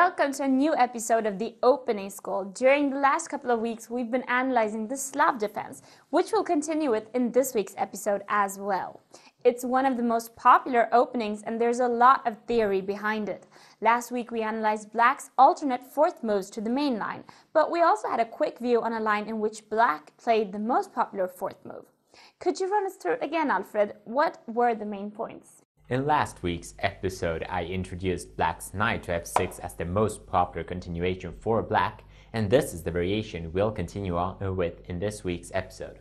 Welcome to a new episode of the Opening School. During the last couple of weeks, we've been analyzing the Slav defense, which we'll continue with in this week's episode as well. It's one of the most popular openings and there's a lot of theory behind it. Last week we analyzed Black's alternate fourth moves to the main line, but we also had a quick view on a line in which Black played the most popular fourth move. Could you run us through it again, Alfred? What were the main points? In last week's episode, I introduced Black's knight to f6 as the most popular continuation for Black, and this is the variation we'll continue on with in this week's episode.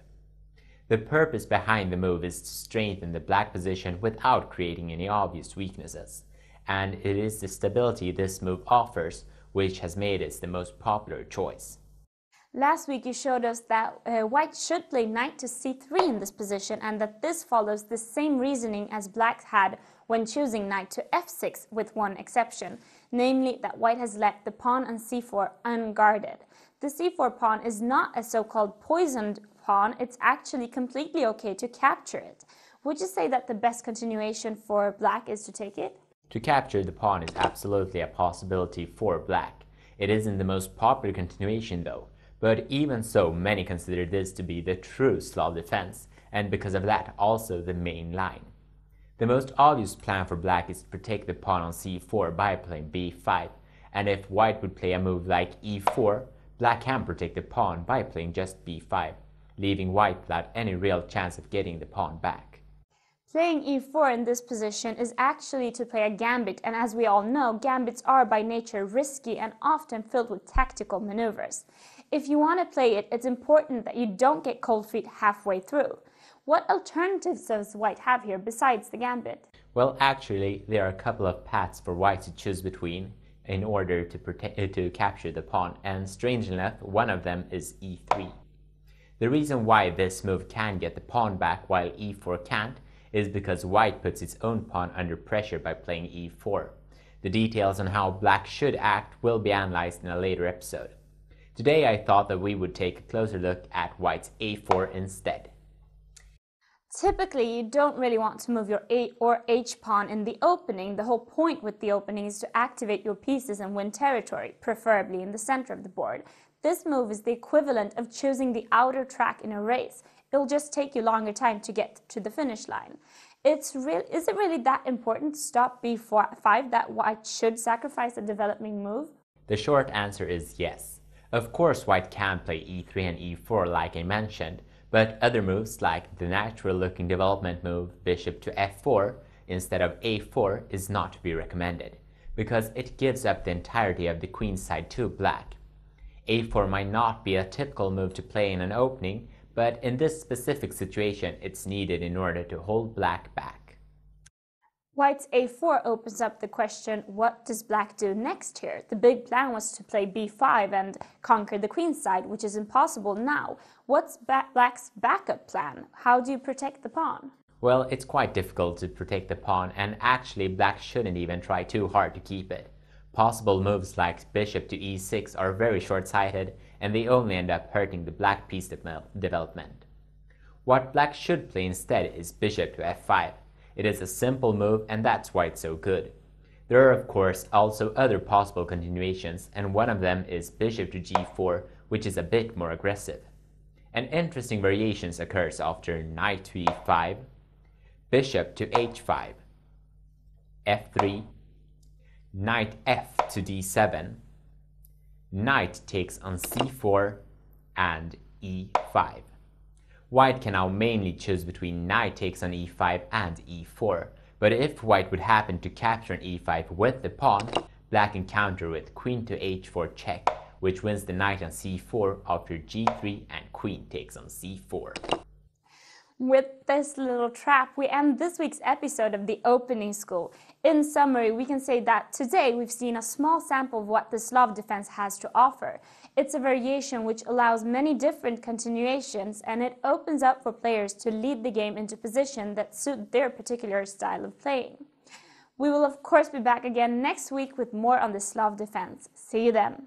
The purpose behind the move is to strengthen the Black position without creating any obvious weaknesses, and it is the stability this move offers which has made it the most popular choice. Last week you showed us that White should play knight to c3 in this position and that this follows the same reasoning as Black had when choosing knight to f6 with one exception, namely that White has left the pawn on c4 unguarded. The c4 pawn is not a so-called poisoned pawn, it's actually completely okay to capture it. Would you say that the best continuation for Black is to take it? To capture the pawn is absolutely a possibility for Black. It isn't the most popular continuation though. But even so, many consider this to be the true Slav defense, and because of that, also the main line. The most obvious plan for Black is to protect the pawn on c4 by playing b5, and if White would play a move like e4, Black can protect the pawn by playing just b5, leaving White without any real chance of getting the pawn back. Playing e4 in this position is actually to play a gambit, and as we all know, gambits are by nature risky and often filled with tactical maneuvers. If you want to play it, it's important that you don't get cold feet halfway through. What alternatives does White have here besides the gambit? Well, actually, there are a couple of paths for White to choose between in order to capture the pawn, and strangely enough, one of them is e3. The reason why this move can get the pawn back while e4 can't is because White puts its own pawn under pressure by playing e4. The details on how Black should act will be analyzed in a later episode. Today I thought that we would take a closer look at White's a4 instead. Typically, you don't really want to move your A or H pawn in the opening. The whole point with the opening is to activate your pieces and win territory, preferably in the center of the board. This move is the equivalent of choosing the outer track in a race. It'll just take you longer time to get to the finish line. Is it really that important to stop b5 that White should sacrifice a developing move? The short answer is yes. Of course, White can play e3 and e4 like I mentioned, but other moves like the natural-looking development move bishop to f4 instead of a4 is not to be recommended, because it gives up the entirety of the queen side to Black. a4 might not be a typical move to play in an opening, but in this specific situation it's needed in order to hold Black back. White's a4 opens up the question, what does Black do next here? The big plan was to play b5 and conquer the queen side, which is impossible now. What's Black's backup plan? How do you protect the pawn? Well, it's quite difficult to protect the pawn, and actually Black shouldn't even try too hard to keep it. Possible moves like bishop to e6 are very short-sighted, and they only end up hurting the Black piece development. What Black should play instead is bishop to f5. It is a simple move, and that's why it's so good. There are of course also other possible continuations, and one of them is bishop to g4, which is a bit more aggressive. An interesting variations occurs after knight to e5, bishop to h5, f3, knight f to d7, knight takes on c4, and e5. White can now mainly choose between knight takes on e5 and e4, but if White would happen to capture an e5 with the pawn, Black can counter with queen to h4 check, which wins the knight on c4 after g3 and queen takes on c4. With this little trap, we end this week's episode of the Opening School. In summary, we can say that today we've seen a small sample of what the Slav defense has to offer. It's a variation which allows many different continuations, and it opens up for players to lead the game into position that suit their particular style of playing. We will of course be back again next week with more on the Slav defense. See you then!